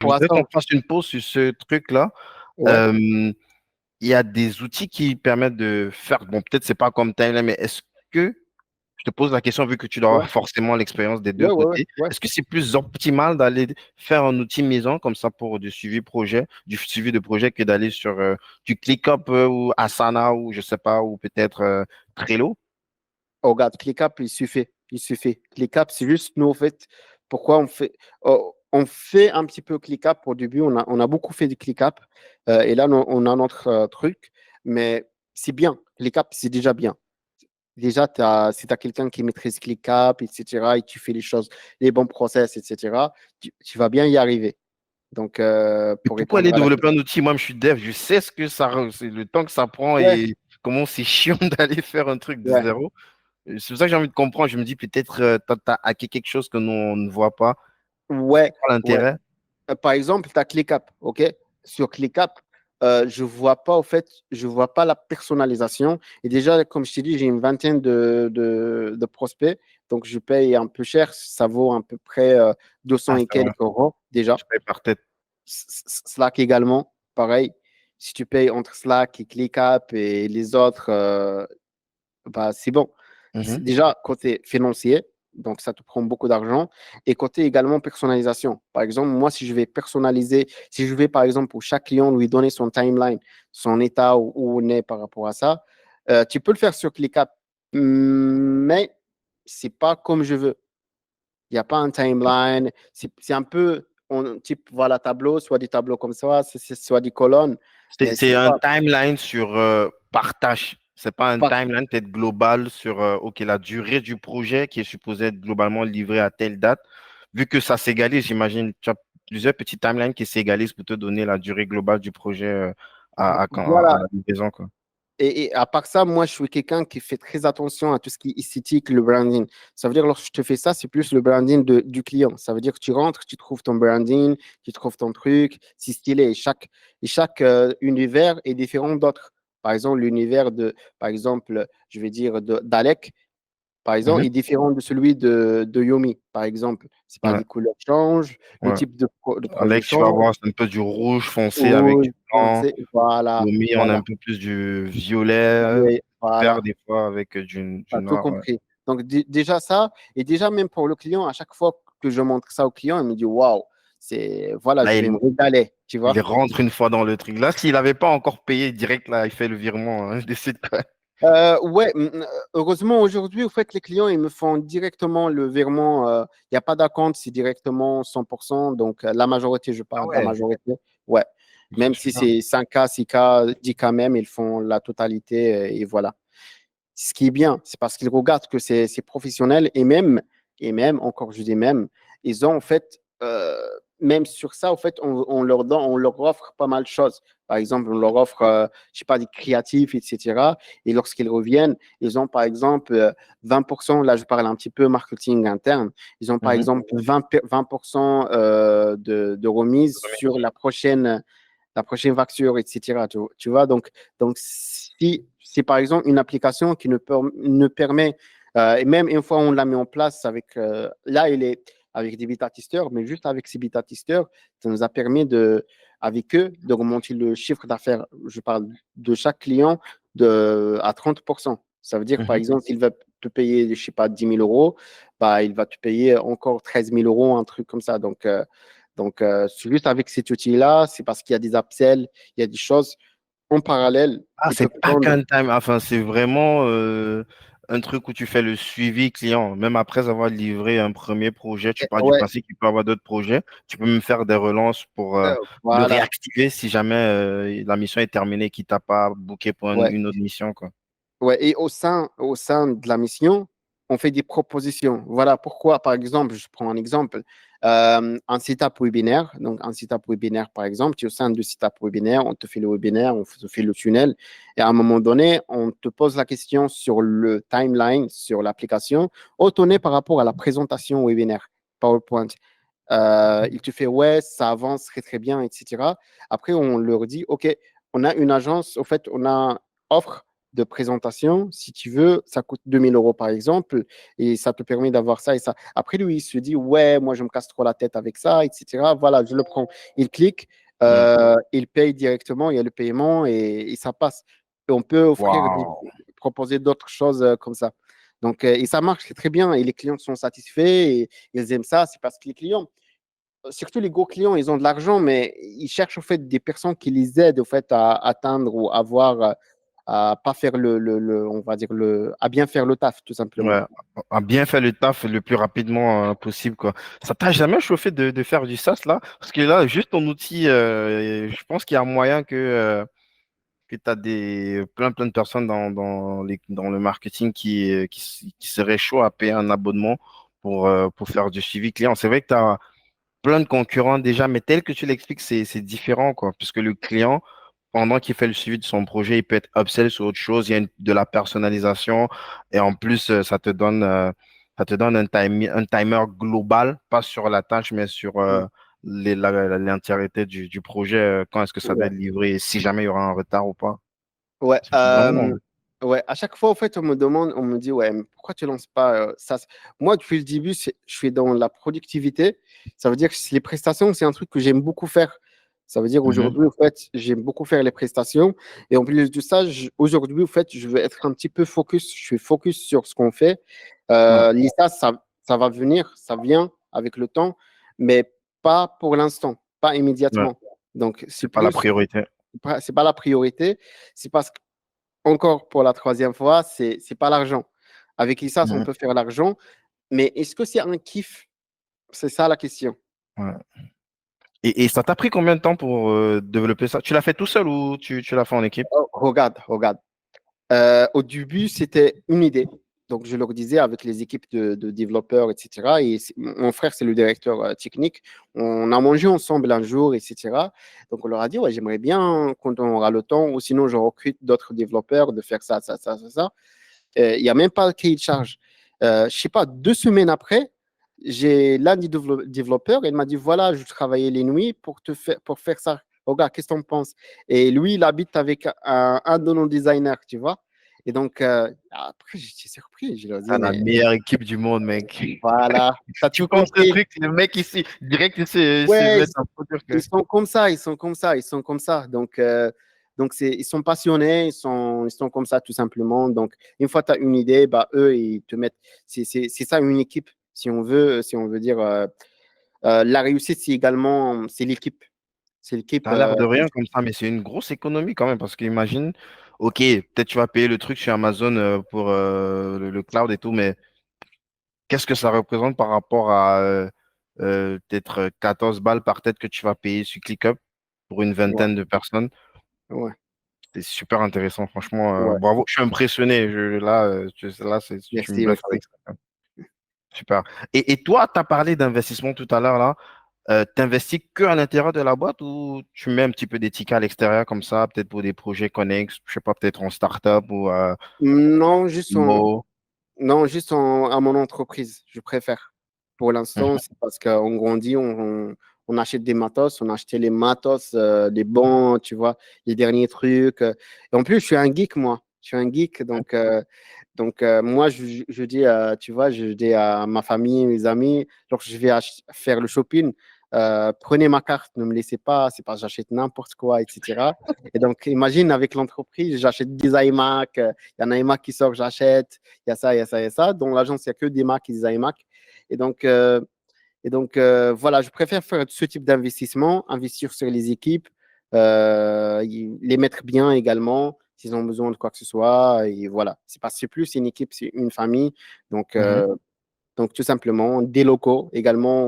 Je rapport à voudrais ça, qu'on fasse une pause sur ce truc-là. ouais, Euh, il y a des outils qui permettent de faire, bon, peut-être c'est pas comme Timeline, mais est-ce que, je te pose la question vu que tu dois ouais, avoir forcément l'expérience des deux ouais, ouais, ouais, côtés, ouais. est-ce que c'est plus optimal d'aller faire un outil maison comme ça pour du suivi de projet que d'aller sur du ClickUp ou Asana ou je sais pas, ou peut-être Trello? Oh, regarde, ClickUp, il suffit. Il suffit. ClickUp, c'est juste nous, en fait, pourquoi on fait un petit peu ClickUp au début. On a beaucoup fait du ClickUp. Et là, on a notre truc. Mais c'est bien. ClickUp, c'est déjà bien. Déjà, si tu as quelqu'un qui maîtrise ClickUp, etc., et tu fais les choses, les bons process, etc., tu vas bien y arriver. Donc, Mais pour pourquoi aller répondre à la développer question. un outil? Moi, je suis dev, je sais ce que c'est le temps que ça prend Ouais, et comment c'est chiant d'aller faire un truc de ouais, zéro. C'est pour ça que j'ai envie de comprendre. Je me dis peut-être t'as hacké quelque chose que nous, on ne voit pas. C'est ouais, quoi ouais. l'intérêt? Par exemple, tu as ClickUp, OK? Sur ClickUp, je vois pas la personnalisation. Et déjà, comme je t'ai dit, j'ai une vingtaine de prospects, donc je paye un peu cher. Ça vaut à peu près 200 Ah, et c'est vrai. quelques euros déjà. Je paye par tête. Slack également, pareil. Si tu payes entre Slack et ClickUp et les autres, bah, c'est bon. Mhm. Déjà, côté financier, donc ça te prend beaucoup d'argent. Et côté également personnalisation. Par exemple, moi, si je vais personnaliser, si je vais, par exemple, pour chaque client, lui donner son timeline, son état où on est par rapport à ça, tu peux le faire sur ClickUp, mais c'est pas comme je veux. Il n'y a pas un timeline. C'est un peu, type, voilà, tableau, soit des tableaux comme ça, soit des colonnes, mais C'est c'est un pas timeline sur partage. C'est pas un pas timeline peut-être global sur OK, la durée du projet qui est supposé être globalement livré à telle date. Vu que ça s'égalise, j'imagine, tu as plusieurs petits timelines qui s'égalisent pour te donner la durée globale du projet à voilà. la livraison, quoi. Et à part ça, moi, je suis quelqu'un qui fait très attention à tout ce qui est esthétique, le branding. Ça veut dire, lorsque je te fais ça, c'est plus le branding du client. Ça veut dire que tu rentres, tu trouves ton branding, tu trouves ton truc, c'est stylé. Et chaque univers est différent d'autres. Par exemple, par exemple, je vais dire, d'Alec, par exemple, Mhm. est différent de celui de Yomi, par exemple. C'est pas Ouais, les couleurs changent, le ouais. type de projet Alex, tu vas change. voir, c'est un peu du rouge foncé avec Rouge, du blanc. foncé, voilà, Yomi, on a un voilà. peu plus du violet, vert Voilà. des fois avec Tu du as tout noir. Ouais. compris. Donc, déjà ça, et déjà même pour le client, à chaque fois que je montre ça au client, il me dit waouh, voilà, Là, je vais me régaler, tu il vois. rentre une fois dans le truc. Là, s'il n'avait pas encore payé direct, là, il fait le virement. Hein, je décide quoi. Ouais, heureusement aujourd'hui, au fait, les clients, ils me font directement le virement. Il n'y a pas d'acompte, c'est directement 100%. Donc, la majorité, je Ah parle de la ouais, majorité. Ouais. c'est Même si super. c'est 5K, 6K, 10K même, ils font la totalité et voilà. Ce qui est bien, c'est parce qu'ils regardent que c'est professionnel et même, encore je dis même, ils ont en fait, même sur ça, en fait, on leur offre pas mal de choses. Par exemple, on leur offre, je sais pas, des créatifs, etc. Et lorsqu'ils reviennent, ils ont par exemple 20%, là je parle un petit peu marketing interne, ils ont par Mhm. exemple 20% de remise sur la prochaine facture, etc. Tu vois, donc si c'est par exemple une application qui ne permet, et même une fois on l'a mis en place là, il est avec des bêta-testeurs, mais juste avec ces bêta-testeurs, ça nous a permis avec eux, d'augmenter le chiffre d'affaires, je parle de chaque client, à 30%. Ça veut dire, par Mhm. exemple, s'il va te payer, je sais pas, 10 000 euros, bah, il va te payer encore 13 000 euros, un truc comme ça. Donc, c'est juste avec cet outil-là, c'est parce qu'il y a des upsells, il y a des choses en parallèle Ah, qui c'est peuvent pas prendre. qu'un time. Enfin, c'est vraiment un truc où tu fais le suivi client. Même après avoir livré un premier projet, tu pars du Ouais, principe qu'il peut y avoir d'autres projets. Tu peux me faire des relances pour le voilà. réactiver si jamais la mission est terminée et qu'il t'a pas booké pour Ouais. une autre mission, quoi. Ouais, et au sein de la mission, on fait des propositions. Voilà pourquoi, par exemple, je prends un exemple, un setup webinaire. Donc, un setup webinaire, par exemple, tu es au sein du setup webinaire, on te fait le webinaire, on te fait le tunnel, et à un moment donné, on te pose la question sur le timeline, sur l'application, autonné par rapport à la présentation webinaire, PowerPoint. Il te fait, ouais, ça avance très, très bien, etc. Après, on leur dit, OK, on a une agence, au fait, on a offre de présentation, si tu veux, ça coûte 2000 euros par exemple, et ça te permet d'avoir ça et ça. Après, lui, il se dit, ouais, moi, je me casse trop la tête avec ça, etc. Voilà, je le prends. Il clique, Mm. il paye directement, il y a le paiement et ça passe. Et on peut offrir, Waouh. proposer d'autres choses comme ça. Donc, et ça marche, c'est très bien, et les clients sont satisfaits, et ils aiment ça, c'est parce que les clients, surtout les gros clients, ils ont de l'argent, mais ils cherchent au fait des personnes qui les aident au fait à atteindre ou à pas faire on va dire à bien faire le taf, tout simplement. Ouais, a bien fait le taf le plus rapidement possible, quoi. Ça t'a jamais chauffé de faire du SaaS là? Parce que là, juste ton outil, je pense qu'il y a moyen que tu as plein de personnes dans le marketing qui seraient chauds à payer un abonnement pour faire du suivi client. C'est vrai que tu as plein de concurrents déjà, mais tel que tu l'expliques, c'est différent, quoi, puisque le client, pendant qu'il fait le suivi de son projet, il peut être upsell sur autre chose, il y a de la personnalisation, et en plus, ça te donne un timer global, pas sur la tâche, mais sur l'entièreté du projet, quand est-ce que ça doit Ouais. être livré, et si jamais il y aura un retard ou pas. Ouais, C'est vraiment. ouais, à chaque fois, en fait, on me demande, on me dit, ouais, mais pourquoi tu lances pas ça? Moi, depuis le début, je suis dans la productivité. Ça veut dire que les prestations, c'est un truc que j'aime beaucoup faire. Ça veut dire Mhm. aujourd'hui, en fait, j'aime beaucoup faire les prestations. Et en plus de ça, aujourd'hui, en fait, je veux être un petit peu focus. Je suis focus sur ce qu'on fait. Ouais, L'ISA, ça va venir, ça vient avec le temps, mais pas pour l'instant, pas ouais, immédiatement. Donc, c'est pas la priorité. c'est pas la priorité. C'est parce encore pour la troisième fois, c'est pas l'argent. Avec l'ISAS, on Mhm. peut faire l'argent, mais est-ce que c'est un kiff? C'est ça la question. Ouais. Et ça t'a pris combien de temps pour développer ça? Tu l'as fait tout seul ou tu l'as fait en équipe? Oh, regarde, regarde. Au début, c'était une idée. Donc, je leur disais avec les équipes de développeurs, etc. Et mon frère, c'est le directeur technique. On a mangé ensemble un jour, etc. Donc, on leur a dit, ouais, j'aimerais bien, quand on aura le temps, ou sinon, je recrute d'autres développeurs de faire ça, ça, ça, ça, ça. Il n'y a même pas le cahier de charge. Je sais pas, 2 semaines après, j'ai l'un des développeurs, il m'a dit, voilà, je travaillais les nuits pour faire ça. Regarde, qu'est-ce que tu en penses? Et lui, il habite avec un de nos designers, tu vois. Et donc, après, j'étais surpris. Je lui ai dit, T'as la mais meilleure équipe du monde, mec. voilà, tu as Tu tout penses ce compris. truc, le mec ici, direct, il se Ouais, met à produire ils que. sont comme ça, ils sont comme ça, ils sont comme ça. Donc ils sont passionnés, ils sont comme ça tout simplement. Donc, une fois que tu as une idée, bah, eux, ils te mettent. C'est ça une équipe, si on veut dire. La réussite, c'est également, c'est l'équipe. C'est l'équipe. Ça a l'air de rien comme ça, mais c'est une grosse économie quand même, parce qu'imagine, ok, peut-être tu vas payer le truc chez Amazon pour le cloud et tout, mais qu'est-ce que ça représente par rapport à peut-être 14 balles par tête que tu vas payer sur ClickUp pour une Ouais, vingtaine de personnes? ouais, C'est super intéressant, franchement. ouais. Bravo, je suis impressionné. Là, tu me Merci, bluffes merci. avec ça. Super. Et toi, tu as parlé d'investissement tout à l'heure là. Tu investis que à l'intérieur de la boîte ou tu mets un petit peu des tickets à l'extérieur comme ça, peut-être pour des projets connexes, je sais pas, peut-être en start-up ou Non, Mo. non, juste à mon entreprise, je préfère. Pour l'instant, Mhm. c'est parce qu'on grandit, on achète des matos, on a acheté les matos, les bons, tu vois, les derniers trucs. Et en plus, je suis un geek, moi. Je suis un geek, moi, je dis, tu vois, je dis à ma famille, mes amis, lorsque je vais faire le shopping, prenez ma carte, ne me laissez pas, c'est pas j'achète n'importe quoi, etc. Et donc, imagine avec l'entreprise, j'achète des iMac, il y en a un iMac qui sort, j'achète, il y a ça, il y a ça, il y a ça. Dans l'agence, il n'y a que des Mac et des iMac. Et donc, voilà, je préfère faire ce type d'investissement, investir sur les équipes, les mettre bien également s'ils ont besoin de quoi que ce soit. Et voilà, c'est plus une équipe, c'est une famille. Donc, Mhm. tout simplement, des locaux également,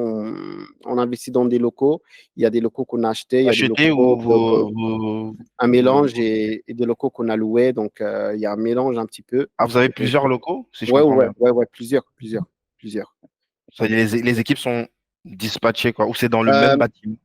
on investit dans des locaux. Il y a des locaux qu'on a achetés, il y a des Acheter locaux, ou un mélange et des locaux qu'on a loués. Donc, il y a un mélange un petit peu. Ah, vous avez plusieurs locaux, si je Ouais, comprends ouais, bien. ouais, ouais, plusieurs. C'est-à-dire les équipes sont dispatchées, quoi, ou c'est dans le Euh, même bâtiment.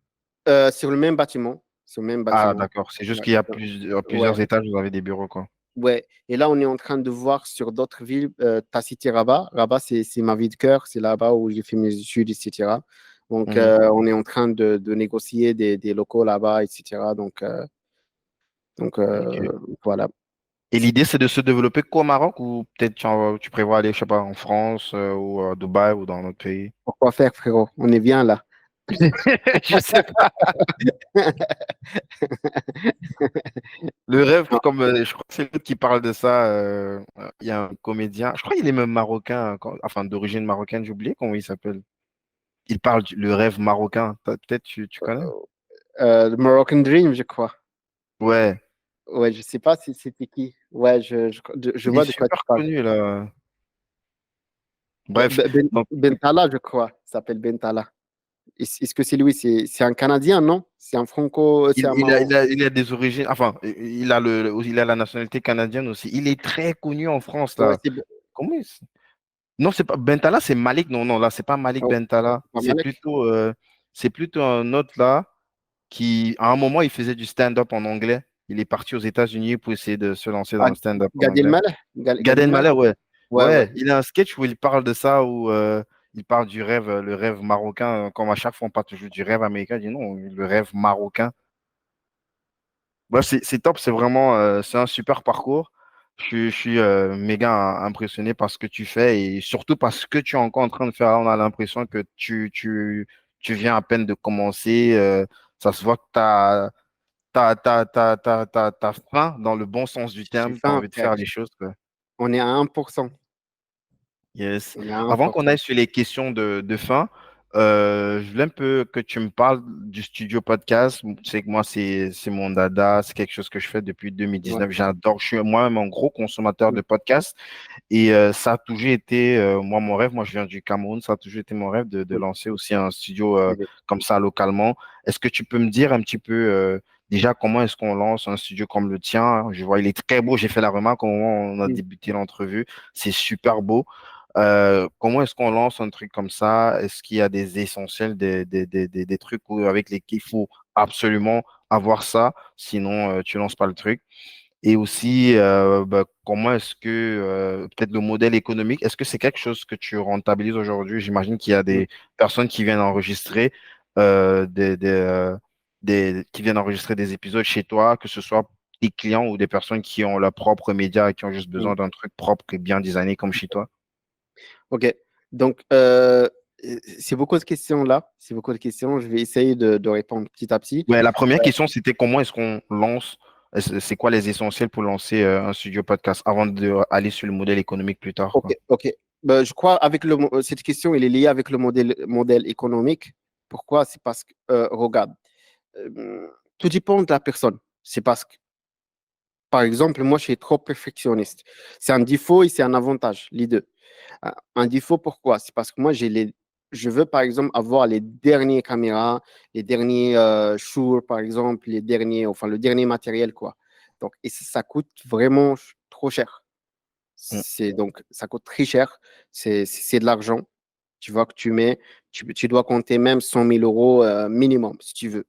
sur le même bâtiment. Sur le même Ah, bâtiment. d'accord. C'est juste Ouais, qu'il y a ouais, plusieurs étages, vous avez des bureaux, quoi. ouais. Et là, on est en train de voir sur d'autres villes. Tu as cité Rabat. Rabat, c'est ma ville de cœur. C'est là-bas où j'ai fait mes études, etc. Donc, Mhm. on est en train de négocier des locaux là-bas, etc. Donc, Ok. voilà. Et l'idée, c'est de se développer qu'au Maroc ou peut-être tu prévois aller, je sais pas, en France ou à Dubaï ou dans un autre pays? Pourquoi faire, frérot? On est bien là. Je sais pas. Le rêve, Non, comme je crois que c'est l'autre qui parle de ça, il y a un comédien, je crois qu'il est même marocain, enfin d'origine marocaine, j'ai oublié comment il s'appelle. Il parle le rêve marocain. Peut-être tu connais? le Moroccan Dream, je crois. Ouais, Ouais, je sais pas si c'était qui. Ouais, je il est vois de quoi tu super parles. connu là. Bref, donc Bentala, je crois. Il s'appelle Bentala. Est-ce que c'est lui? C'est un Canadien, non? C'est un Franco, c'est il, un il a, Maroc. il a, il a des origines, enfin, il a la nationalité canadienne aussi. Il est très connu en France Ouais, là. Comment il s- Non, c'est pas Bentala, c'est Malik. Non, non, là, c'est pas Malik oh, Bentala. c'est pas Malek. C'est plutôt un autre là qui, à un moment, il faisait du stand-up en anglais. Il est parti aux États-Unis pour essayer de se lancer dans Ah, le stand-up en Gad anglais. Elmaleh? Gad Gad Elmaleh? Elmaleh, ouais. Ouais, ouais. Ouais, il a un sketch où il parle de ça, où il parle du rêve, le rêve marocain. Comme à chaque fois, on parle toujours du rêve américain. Il dit non, le rêve marocain. Ouais, c'est top, c'est vraiment c'est un super parcours. Je suis méga impressionné par ce que tu fais et surtout parce que tu es encore en train de faire. On a l'impression que tu viens à peine de commencer. Ça se voit que t'as faim dans le bon sens du J'ai terme. Tu as faim, envie de frère. faire les choses, quoi. On est à 1%. Yes. On est à Avant qu'on 1%. aille sur les questions de fin, je voulais un peu que tu me parles du studio podcast. Tu sais que moi, c'est mon dada, c'est quelque chose que je fais depuis Ouais. 2019. J'adore, je suis moi-même un gros consommateur de podcasts et ça a toujours été, moi, mon rêve. Moi, je viens du Cameroun, ça a toujours été mon rêve de lancer aussi un studio comme ça localement. Est-ce que tu peux me dire un petit peu déjà comment est-ce qu'on lance un studio comme le tien? Je vois, il est très beau. J'ai fait la remarque au moment où on a débuté l'entrevue. C'est super beau. Comment est-ce qu'on lance un truc comme ça? Est-ce qu'il y a des essentiels, des trucs avec lesquels il faut absolument avoir ça, sinon tu lances pas le truc? Et aussi, bah, comment est-ce que peut-être le modèle économique, est-ce que c'est quelque chose que tu rentabilises aujourd'hui? J'imagine qu'il y a Mm. des personnes qui viennent enregistrer qui viennent enregistrer des épisodes chez toi, que ce soit des clients ou des personnes qui ont leurs propres médias et qui ont juste Mm. besoin d'un truc propre et bien designé comme chez toi. Ok. Donc, c'est beaucoup de questions là. C'est beaucoup de questions. Je vais essayer de répondre petit à petit. Ouais, la première question, c'était comment est-ce qu'on lance, c'est quoi les essentiels pour lancer un studio podcast avant d'aller sur le modèle économique plus tard, Ok, quoi. ok. Ben, je crois avec cette question, elle est liée avec le modèle économique. Pourquoi? C'est parce que, regarde, tout dépend de la personne. C'est parce que, par exemple, moi, je suis trop perfectionniste. C'est un défaut et c'est un avantage, les deux. Un défaut, pourquoi? C'est parce que moi, je veux, par exemple, avoir les dernières caméras, les derniers Shure, par exemple, enfin, le dernier matériel, quoi. Donc, et ça coûte vraiment trop cher. Mm. Donc, ça coûte très cher. C'est de l'argent. Tu vois que tu mets, tu dois compter même 100 000 euros minimum, si tu veux.